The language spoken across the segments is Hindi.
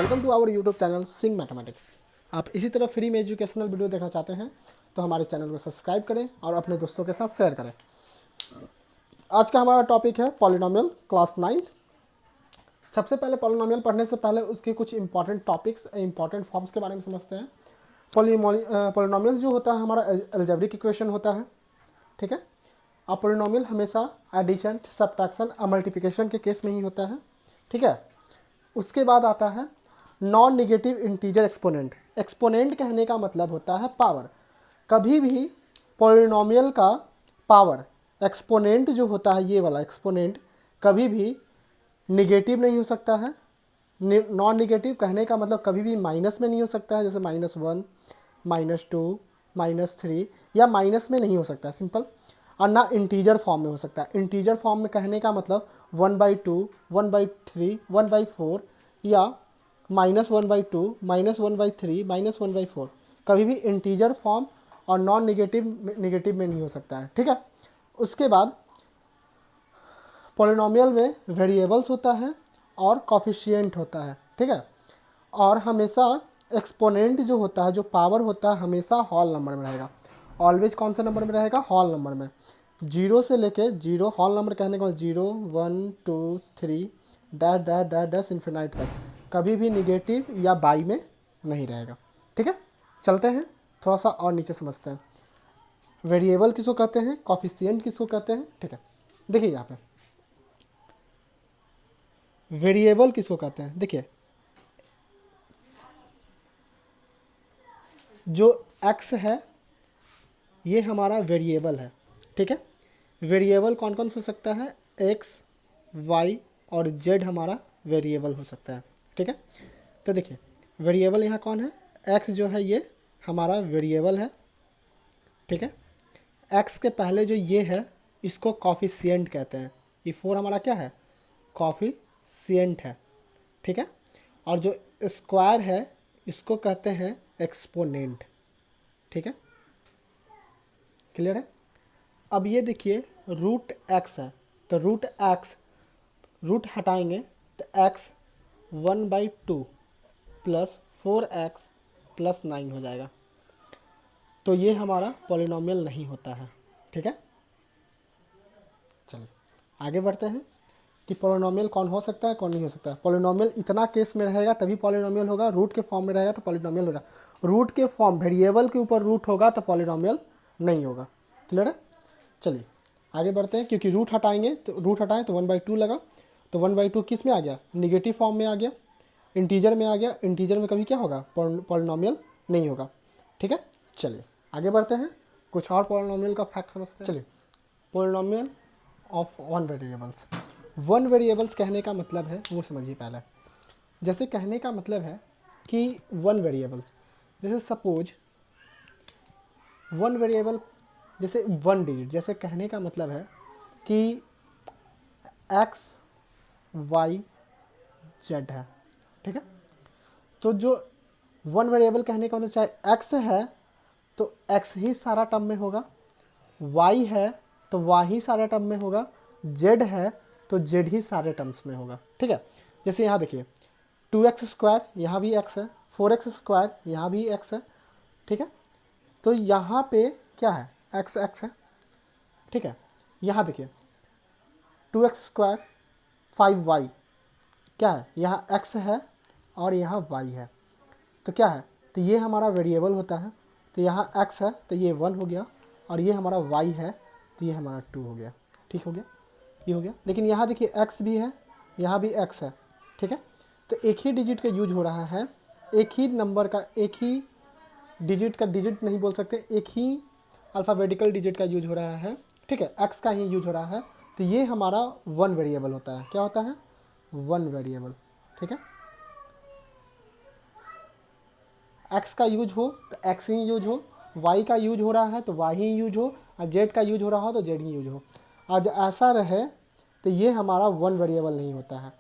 Welcome to our YouTube channel sing mathematics. आप इसी तरह फ्री में एजुकेशनल वीडियो देखना चाहते हैं तो हमारे चैनल को सब्सक्राइब करें और अपने दोस्तों के साथ शेयर करें। आज का हमारा टॉपिक है पॉलिनोमियल क्लास 9th। सबसे पहले पॉलिनोमियल पढ़ने से पहले उसके कुछ इंपॉर्टेंट टॉपिक्स इंपॉर्टेंट फॉर्म्स के बारे में समझते हैं। पॉलिनोमियल जो होता है हमारा अलजेब्रिक इक्वेशन होता है, ठीक है। अब पॉलिनोमियल हमेशा एडिशन, सब्ट्रैक्शन और मल्टीप्लिकेशन के केस में ही होता है, ठीक है। उसके बाद आता है non negative integer exponent. Exponent कहने का मतलब होता है पावर। कभी भी पॉलिनोमियल का पावर एक्सपोनेंट जो होता है, ये वाला एक्सपोनेंट कभी भी निगेटिव नहीं हो सकता है। नॉन निगेटिव कहने का मतलब कभी भी माइनस में नहीं हो सकता है, जैसे -1, -2, -3 या माइनस में नहीं हो सकता है, सिंपल। और ना इंटीजर फॉर्म में हो सकता है। इंटीजर फॉर्म में कहने का मतलब 1/2, 1/3, 1/4 या -1/2, -1/3, -1/4 कभी भी इंटीजर फॉर्म और नॉन निगेटिव में नहीं हो सकता है, ठीक है। उसके बाद पॉलिनोमियल में वेरिएबल्स होता है और कोफिशिएंट होता है, ठीक है। और हमेशा एक्सपोनेंट जो होता है, जो पावर होता है, हमेशा होल नंबर में रहेगा। ऑलवेज कौन सा नंबर में रहेगा? होल नंबर में। 0 से लेके 0, होल नंबर कहने का 0, 1, 2, 3 dash dash dash dash infinite तक कभी भी निगेटिव या बाई में नहीं रहेगा, ठीक है। चलते हैं थोड़ा सा और नीचे समझते हैं। वेरिएबल किसको कहते हैं, कोफिशिएंट किसको कहते हैं, ठीक है। देखिए यहाँ पे वेरिएबल किसको कहते हैं। देखिए जो x है ये हमारा वेरिएबल है, ठीक है। वेरिएबल कौन कौन हो सकता है? x, y और z हमारा वेरिएबल हो सकता है, ठीक है। तो देखिए वेरिएबल यहाँ कौन है? x जो है ये हमारा वेरिएबल है, ठीक है। x के पहले जो ये है इसको कोफिशिएंट कहते हैं। ये 4 हमारा क्या है? कोफिशिएंट है, ठीक है। और जो स्क्वायर है इसको कहते हैं एक्सपोनेंट, ठीक है। क्लियर है? अब ये देखिए रूट एक्स है, तो रूट हटाएंगे तो x 1/2 प्लस 4x प्लस 9 हो जाएगा। तो ये हमारा पॉलिनोमियल नहीं होता है, ठीक है। चलिए आगे बढ़ते हैं कि पॉलिनोमियल कौन हो सकता है, कौन नहीं हो सकता है। पॉलिनोमियल इतना केस में रहेगा तभी पॉलिनोमियल होगा। रूट के फॉर्म में रहेगा तो पॉलिनोमियल होगा। रूट के फॉर्म वेरिएबल के ऊपर रूट होगा तो पॉलिनोमियल नहीं होगा। क्लियर है? चलिए आगे बढ़ते हैं। क्योंकि रूट हटाएंगे तो रूट हटाएं तो 1/2 लगा, तो 1/2 किस में आ गया? निगेटिव फॉर्म में आ गया, इंटीजर में आ गया। इंटीजर में कभी क्या होगा? पॉलिनोमियल नहीं होगा, ठीक है। चलिए आगे बढ़ते हैं, कुछ और पॉलिनोमियल का फैक्ट समझते हैं। चलिए polynomial of one variables. One variables कहने का मतलब है वो समझिए पहले। जैसे कहने का मतलब है कि वन वेरिएबल्स, जैसे सपोज वन वेरिएबल जैसे 1 डिजिट, जैसे कहने का मतलब है कि x, y, z है, ठीक है। तो जो वन वेरिएबल कहने का मतलब चाहे x है तो x ही सारा टर्म में होगा, y है तो y ही सारे टर्म में होगा, z है तो z ही सारे टर्म्स में होगा, ठीक है। जैसे यहाँ देखिए 2x² यहाँ भी x है, 4x² यहाँ भी x है, ठीक है। तो यहाँ पे क्या है? x है, ठीक है। यहाँ देखिए 2x² 5y क्या है? यहाँ x है और यहाँ y है, तो क्या है? तो ये हमारा वेरिएबल होता है। तो यहाँ x है तो ये 1 हो गया, और ये हमारा y है तो ये हमारा 2 हो गया, ठीक हो गया, ये हो गया। लेकिन यहाँ देखिए x भी है, यहाँ भी x है, ठीक है। तो एक ही डिजिट का यूज हो रहा है, एक ही नंबर का, एक ही डिजिट का, डिजिट नहीं बोल सकते, एक ही अल्फ़ाबेटिकल डिजिट का यूज हो रहा है, ठीक है। x का ही यूज हो रहा है, तो ये हमारा वन वेरिएबल होता है। क्या होता है? वन वेरिएबल, ठीक है। x का यूज हो तो x ही यूज हो, y का यूज हो रहा है तो y ही यूज हो, और z का यूज हो रहा हो तो z ही यूज हो। और जब ऐसा रहे तो ये हमारा वन वेरिएबल नहीं होता है।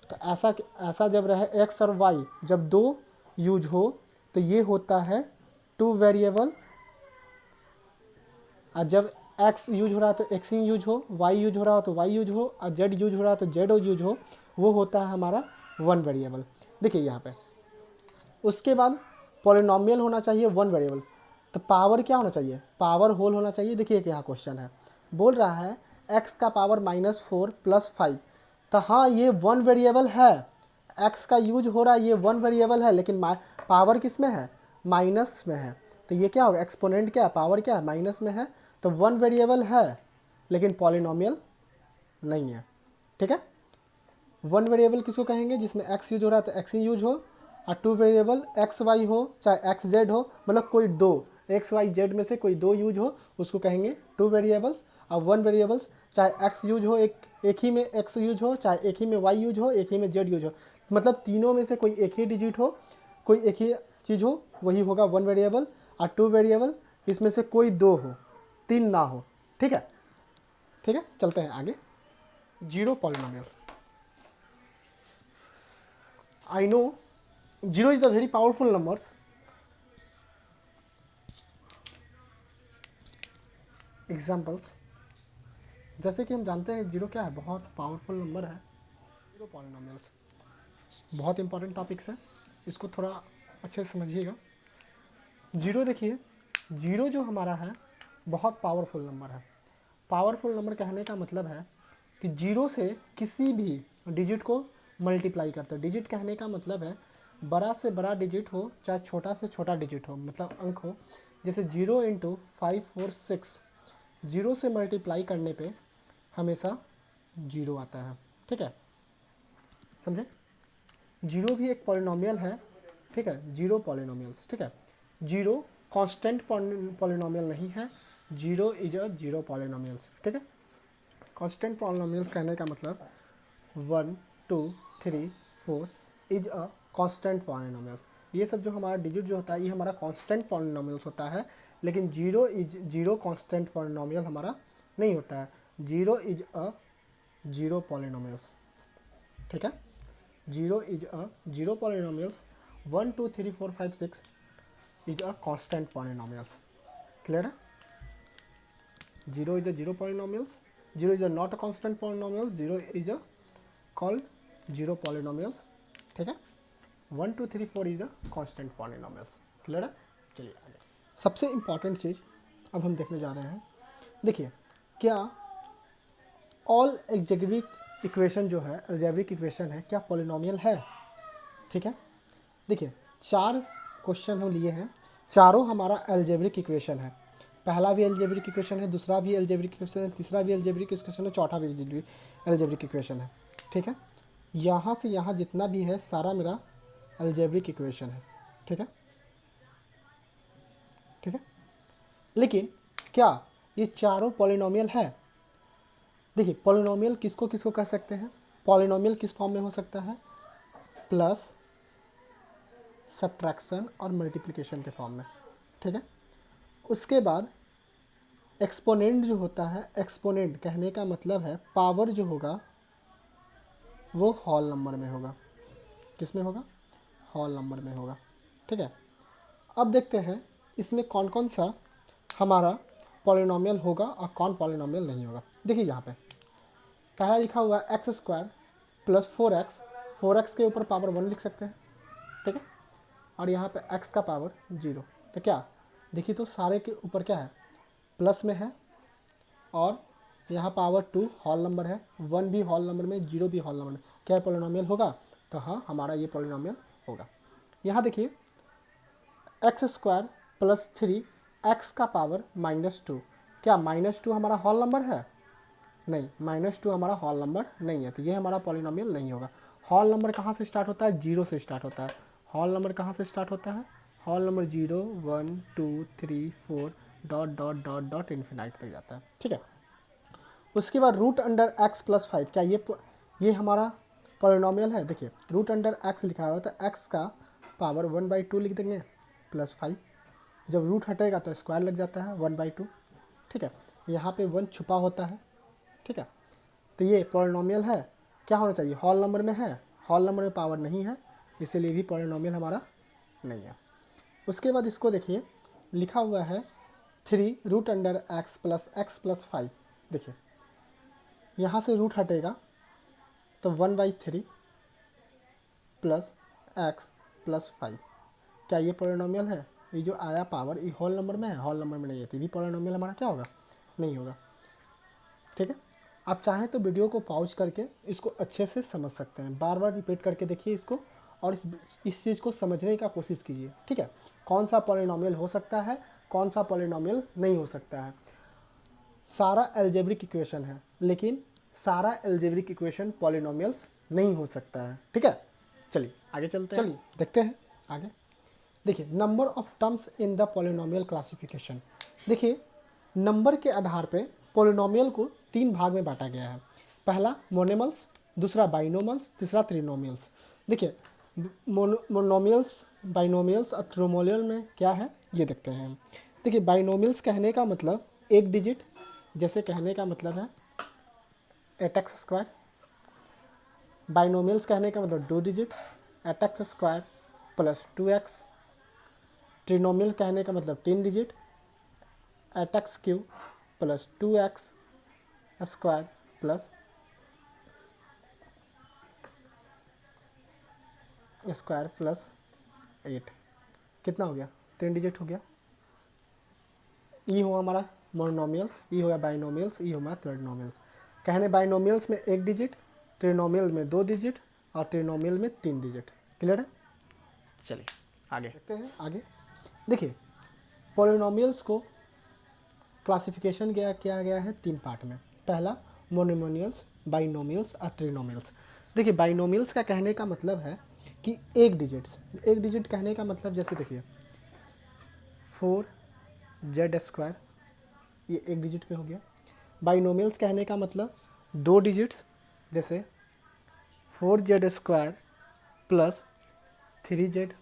तो ऐसा जब रहे x और y जब दो यूज हो तो ये होता है टू वेरिएबल। और जब x यूज हो रहा है तो x ही यूज हो, y यूज हो रहा हो तो y यूज हो, और z यूज हो रहा है तो z यूज हो, वो होता है हमारा वन वेरिएबल। देखिए यहाँ पे उसके बाद पॉलिनॉमियल होना चाहिए वन वेरिएबल। तो पावर क्या होना चाहिए, पावर होल होना चाहिए। देखिए क्या क्वेश्चन है, बोल रहा है x का पावर -4 + 5। तो हाँ ये वन वेरिएबल है, x का यूज हो रहा है, ये वन वेरिएबल है, लेकिन पावर किस में है, माइनस में है। तो ये क्या होगा, एक्सपोनेंट क्या है, पावर क्या है, माइनस में है। तो वन वेरिएबल है लेकिन पॉलिनॉमियल नहीं है। ठीक है, वन वेरिएबल किसको कहेंगे, जिसमें x यूज हो रहा है तो x ही यूज हो, और टू वेरिएबल एक्स वाई हो चाहे एक्स जेड हो, मतलब कोई दो एक्स वाई जेड में से कोई दो यूज हो, उसको कहेंगे टू वेरिएबल्स। और वन वेरिएबल्स चाहे x यूज हो, एक ही में x यूज हो, चाहे एक ही में y यूज हो, एक ही में z यूज हो, मतलब तीनों में से कोई एक ही डिजिट हो, कोई एक ही चीज़ हो, वही होगा वन वेरिएबल। और टू वेरिएबल इसमें से कोई दो हो, तीन ना हो। ठीक है, ठीक है, चलते हैं आगे। Zero polynomial. I know 0 is a very powerful numbers. Examples, जैसे कि हम जानते हैं जीरो क्या है, बहुत पावरफुल नंबर है। जीरो पॉलिनोमियल्स बहुत इंपॉर्टेंट टॉपिक्स है, इसको थोड़ा अच्छे से समझिएगा। जीरो देखिए, जीरो जो हमारा है बहुत पावरफुल नंबर है। पावरफुल नंबर कहने का मतलब है कि जीरो से किसी भी डिजिट को मल्टीप्लाई करते हैं। डिजिट कहने का मतलब है बड़ा से बड़ा डिजिट हो चाहे छोटा से छोटा डिजिट हो, मतलब अंक हो। जैसे 0 × 5 4 6, जीरो से मल्टीप्लाई करने पे हमेशा जीरो आता है। ठीक है, समझे, जीरो भी एक पॉलिनोमियल है। ठीक है, जीरो पॉलिनोमियल्स। ठीक है, जीरो कांस्टेंट पॉलिनोमियल नहीं है, zero is a zero polynomials. ठीक है, कांस्टेंट पॉलिनोमियल्स कहने का मतलब 1 2 3 4 इज अ कांस्टेंट पॉलिनोमियल्स। ये सब जो हमारा डिजिट जो होता है ये हमारा कांस्टेंट पॉलिनोमियल्स होता है, लेकिन जीरो कांस्टेंट पॉलिनोमियल हमारा नहीं होता है। Zero is a zero polynomials. ठीक है, zero is a zero polynomials. 1 2 3 4 5 6 is a constant polynomials. Clear है, zero is a zero polynomials, zero is a not a constant polynomial, zero is a called zero polynomials. ठीक है, 1 2 3 4 is a constant polynomials. Clear है, चलिए आगे। सबसे इंपॉर्टेंट चीज़ अब हम देखने जा रहे हैं। देखिए, क्या ऑल एल्जेब्रिक इक्वेशन जो है, एल्जेब्रिक इक्वेशन है, क्या पॉलिनोमियल है। ठीक है, देखिए चार क्वेश्चन हम लिए हैं, चारों हमारा एल्जेब्रिक इक्वेशन है। पहला भी एल्जेब्रिक इक्वेशन है, दूसरा भी एल्जेब्रिक इक्वेशन है, तीसरा भी एल्जेब्रिक इक्वेशन है, चौथा भी एल्जेब्रिक इक्वेशन है। ठीक है, यहाँ से यहाँ जितना भी है सारा मेरा एल्जेब्रिक इक्वेशन है। ठीक है, ठीक है, लेकिन क्या ये चारों पॉलिनोमियल है। देखिए पॉलिनोमियल किसको किसको कह सकते हैं, पॉलिनोमियल किस फॉर्म में हो सकता है, प्लस, सब्ट्रैक्शन और मल्टीप्लिकेशन के फॉर्म में। ठीक है, उसके बाद एक्सपोनेंट जो होता है, एक्सपोनेंट कहने का मतलब है पावर जो होगा वो होल नंबर में होगा। किस में होगा, होल नंबर में होगा। ठीक है, अब देखते हैं इसमें कौन कौन सा हमारा पॉलिनोमियल होगा और कौन पॉलिनोमियल नहीं होगा। देखिए यहाँ पे पहला लिखा हुआ है x² + 4x, 4x के ऊपर पावर 1 लिख सकते हैं। ठीक है, और यहाँ पे x का पावर 0। तो क्या, देखिए तो सारे के ऊपर क्या है, प्लस में है, और यहाँ पावर 2 होल नंबर है, 1 भी होल नंबर में, 0 भी होल नंबर में, क्या पॉलिनोमियल होगा। तो हाँ हमारा ये पॉलिनोमियल होगा। यहाँ देखिए x² + 3 x का पावर -2, क्या -2 हमारा होल नंबर है, नहीं, -2 हमारा होल नंबर नहीं है, तो ये हमारा पॉलिनोमियल नहीं होगा। होल नंबर कहाँ से स्टार्ट होता है, 0 से स्टार्ट होता है। होल नंबर कहाँ से स्टार्ट होता है, whole number 0 1 2 3 4 dot dot dot dot infinite तक जाता है। ठीक है, उसके बाद √x + 5, क्या ये हमारा पॉलिनोमियल है। देखिए √x लिखा हुआ है तो x का पावर 1/2 लिख देंगे, +5, जब रूट हटेगा तो स्क्वायर लग जाता है 1/2। ठीक है, यहाँ पे 1 छुपा होता है। ठीक है, तो ये पॉलिनोमियल है, क्या होना चाहिए, होल नंबर में है, होल नंबर में पावर नहीं है, इसीलिए भी पॉलिनोमियल हमारा नहीं है। उसके बाद इसको देखिए लिखा हुआ है 3 √x + x + 5। देखिए यहाँ से रूट हटेगा तो 1/3 + x + 5। क्या ये पॉलिनोमियल है? ये जो आया पावर ये होल नंबर में है, होल नंबर में नहीं है, तो भी पॉलिनोमियल हमारा क्या होगा? नहीं होगा। ठीक है, आप चाहें तो वीडियो को पॉज करके इसको अच्छे से समझ सकते हैं, बार बार रिपीट करके देखिए इसको और इस चीज़ को समझने का कोशिश कीजिए। ठीक है, कौन सा पॉलिनोमियल हो सकता है, कौन सा पॉलिनोमियल नहीं हो सकता है। सारा एल्जेब्रिक इक्वेशन है, लेकिन सारा एल्जेब्रिक इक्वेशन पॉलिनोमियल्स नहीं हो सकता है। ठीक है, चलिए आगे चलते हैं, चलिए देखते हैं आगे। देखिए number of terms in the polynomial classification. देखिए नंबर के आधार पे पॉलिनोमियल को 3 भाग में बांटा गया है। पहला मोनोमल्स, दूसरा बाइनोमल्स, तीसरा त्रिनोमियल्स। देखिए मोनोमियल्स, बाइनोमियल्स और त्रिनोमियल में क्या है ये देखते हैं। देखिए बाइनोमियल्स कहने का मतलब एक डिजिट, जैसे कहने का मतलब है 8x स्क्वायर। बाइनोमियल्स कहने का मतलब 2 digit 8x square plus 2x। ट्रिनोमियल कहने का मतलब 3 digit 8x cube plus 2x square plus square plus 8। कितना हो गया? 3 डिजिट हो गया। ये हुआ हमारा मोनोमियल्स, ये हुआ बाइनोमियल्स, ये हुआ त्रिनोमियल्स। कहने बाइनोमियल्स में 1 डिजिट, ट्रिनोमियल में 2 डिजिट और ट्रिनोमियल में 3 डिजिट। क्लियर है? चलिए आगे देखते हैं। आगे देखिए पॉलिनोमियल्स को क्लासिफिकेशन किया गया है 3 पार्ट में। पहला मोनोमियल्स, बाइनोमियल्स और ट्रिनोमियल्स। देखिए बाइनोमियल्स का कहने का मतलब है कि एक डिजिट कहने का मतलब जैसे देखिए 4z स्क्वायर, ये 1 डिजिट में हो गया। बाइनोमियल्स कहने का मतलब 2 डिजिट्स, जैसे 4z स्क्वायर प्लस 3z।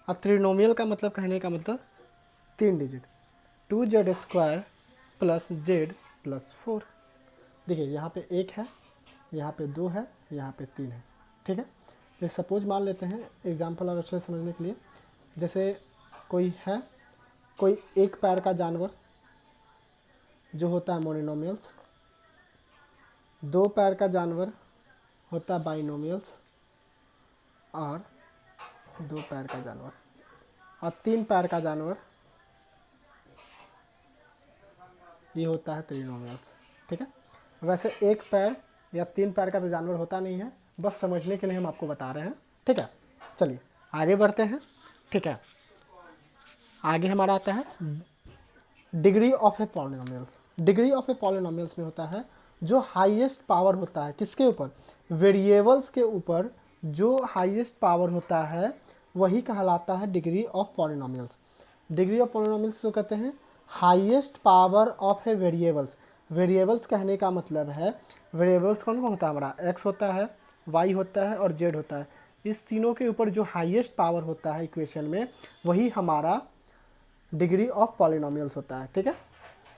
और ट्रिनोमियल का मतलब कहने का मतलब 3 digit 2z square plus z plus 4। देखिए यहाँ पे 1 है, यहाँ पे 2 है, यहाँ पे 3 है। ठीक है, तो सपोज मान लेते हैं एग्जांपल और अच्छे से समझने के लिए, जैसे कोई एक पैर का जानवर जो होता है मोनोमियल्स, 2 पैर का जानवर होता है बाइनोमियल्स और 2 पैर का जानवर, और 3 पैर का जानवर ये होता है त्रिनोमियल्स। ठीक है, वैसे 1 पैर या 3 पैर का तो जानवर होता नहीं है, बस समझने के लिए हम आपको बता रहे हैं। ठीक है, चलिए आगे बढ़ते हैं। ठीक है, आगे हमारा आता है degree of A polynomials. Degree of A polynomials में होता है जो हाईएस्ट पावर होता है, किसके ऊपर? वेरिएबल्स के ऊपर जो हाईएस्ट पावर होता है वही कहलाता है degree of polynomials. Degree of polynomials को कहते हैं highest power of A variables. Variables कहने का मतलब है, वेरिएबल्स कौन कौन होता है हमारा? x होता है, y होता है और z होता है। इस तीनों के ऊपर जो हाईएस्ट पावर होता है इक्वेशन में वही हमारा डिग्री ऑफ पॉलिनोमियल्स होता है। ठीक है,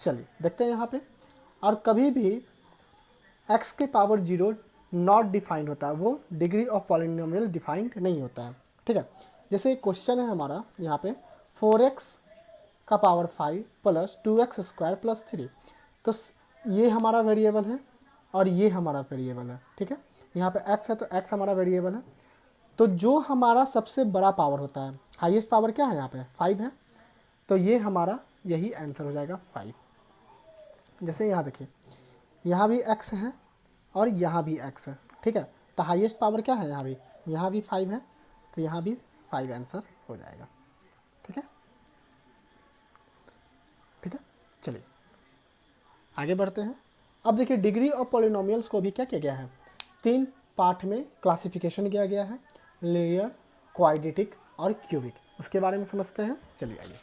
चलिए देखते हैं यहाँ पे। और कभी भी x के पावर 0 नॉट डिफाइंड होता है, वो डिग्री ऑफ पॉलिनोमियल डिफाइंड नहीं होता है। ठीक है, जैसे क्वेश्चन है हमारा यहाँ पे 4x का power 5 plus 2x square plus 3, तो ये हमारा वेरिएबल है और ये हमारा वेरिएबल है। ठीक है, यहाँ पे x है तो x हमारा वेरिएबल है। तो जो हमारा सबसे बड़ा पावर होता है, हाईएस्ट पावर क्या है यहाँ पे? 5 है, तो ये हमारा यही आंसर हो जाएगा 5। जैसे यहाँ देखिए यहाँ भी x है और यहाँ भी x है। ठीक है, तो हाईएस्ट पावर क्या है? यहाँ भी 5 है, तो यहाँ भी 5 आंसर हो जाएगा। ठीक है, चलिए आगे बढ़ते हैं। अब देखिए डिग्री ऑफ पॉलिनोमियल्स को भी क्या किया गया है? 3 पार्ट में क्लासिफिकेशन किया गया है, लीनियर, क्वाड्रेटिक और क्यूबिक। उसके बारे में समझते हैं, चलिए आइए।